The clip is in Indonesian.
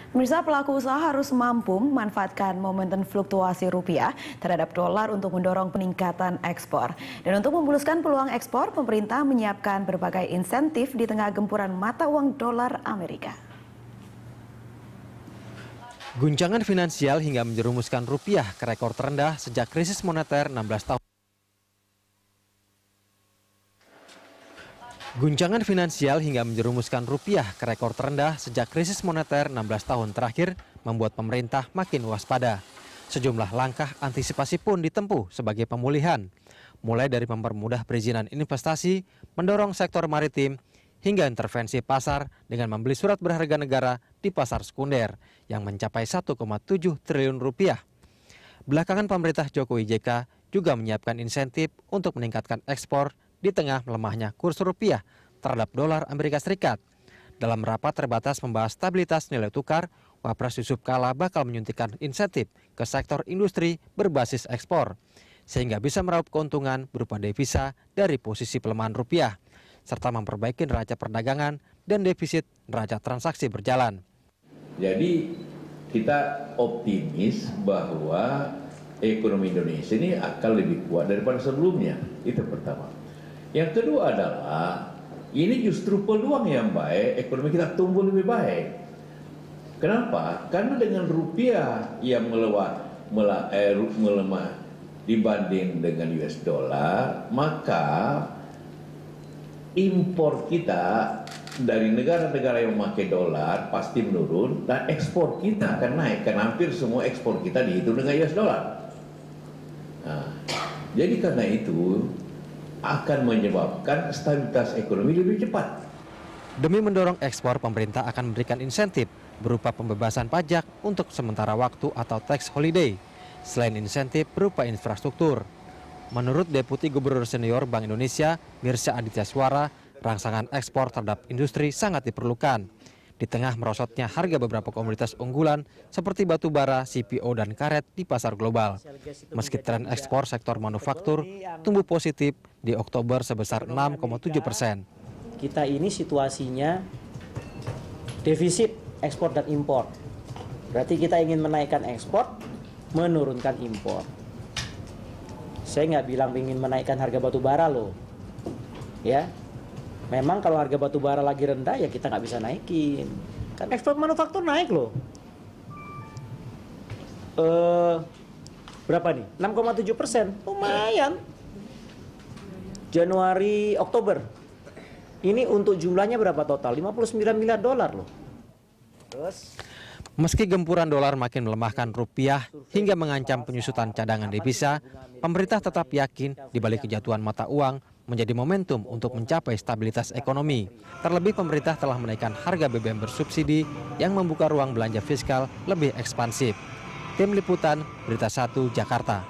Pemirsa, pelaku usaha harus mampu memanfaatkan momentum fluktuasi rupiah terhadap dolar untuk mendorong peningkatan ekspor. Dan untuk memuluskan peluang ekspor, pemerintah menyiapkan berbagai insentif di tengah gempuran mata uang dolar Amerika. Guncangan finansial hingga menjerumuskan rupiah ke rekor terendah sejak krisis moneter 16 tahun. Guncangan finansial hingga menjerumuskan rupiah ke rekor terendah sejak krisis moneter 16 tahun terakhir membuat pemerintah makin waspada. Sejumlah langkah antisipasi pun ditempuh sebagai pemulihan, mulai dari mempermudah perizinan investasi, mendorong sektor maritim, hingga intervensi pasar dengan membeli surat berharga negara di pasar sekunder yang mencapai 1,7 triliun rupiah. Belakangan pemerintah Jokowi JK juga menyiapkan insentif untuk meningkatkan ekspor di tengah melemahnya kurs rupiah terhadap dolar Amerika Serikat. Dalam rapat terbatas membahas stabilitas nilai tukar, Wapres Yusuf Kala bakal menyuntikkan insentif ke sektor industri berbasis ekspor, sehingga bisa meraup keuntungan berupa devisa dari posisi pelemahan rupiah, serta memperbaiki neraca perdagangan dan defisit neraca transaksi berjalan. Jadi kita optimis bahwa ekonomi Indonesia ini akan lebih kuat daripada sebelumnya, itu pertama. Yang kedua adalah, ini justru peluang yang baik, ekonomi kita tumbuh lebih baik. Kenapa? Karena dengan rupiah yang melemah dibanding dengan US dollar, maka impor kita dari negara-negara yang memakai dolar pasti menurun dan ekspor kita akan naik, karena hampir semua ekspor kita dihitung dengan US dollar. Nah, jadi karena itu akan menyebabkan stabilitas ekonomi lebih cepat. Demi mendorong ekspor, pemerintah akan memberikan insentif berupa pembebasan pajak untuk sementara waktu atau tax holiday, selain insentif berupa infrastruktur. Menurut Deputi Gubernur Senior Bank Indonesia, Mirsya Aditya Suara, rangsangan ekspor terhadap industri sangat diperlukan. Di tengah merosotnya harga beberapa komoditas unggulan seperti batu bara, CPO, dan karet di pasar global. Meski tren ekspor sektor manufaktur tumbuh positif di Oktober sebesar 6,7%. Kita ini situasinya defisit ekspor dan impor. Berarti kita ingin menaikkan ekspor, menurunkan impor. Saya nggak bilang ingin menaikkan harga batu bara loh. Ya. Memang kalau harga batu bara lagi rendah ya kita nggak bisa naikin. Kan ekspor manufaktur naik loh. Berapa nih? 6,7%. Lumayan. Januari, Oktober. Ini untuk jumlahnya berapa total? 59 miliar dolar loh. Terus meski gempuran dolar makin melemahkan rupiah hingga mengancam penyusutan cadangan devisa, pemerintah tetap yakin di balik kejatuhan mata uang menjadi momentum untuk mencapai stabilitas ekonomi. Terlebih pemerintah telah menaikkan harga BBM bersubsidi yang membuka ruang belanja fiskal lebih ekspansif. Tim Liputan, Berita 1, Jakarta.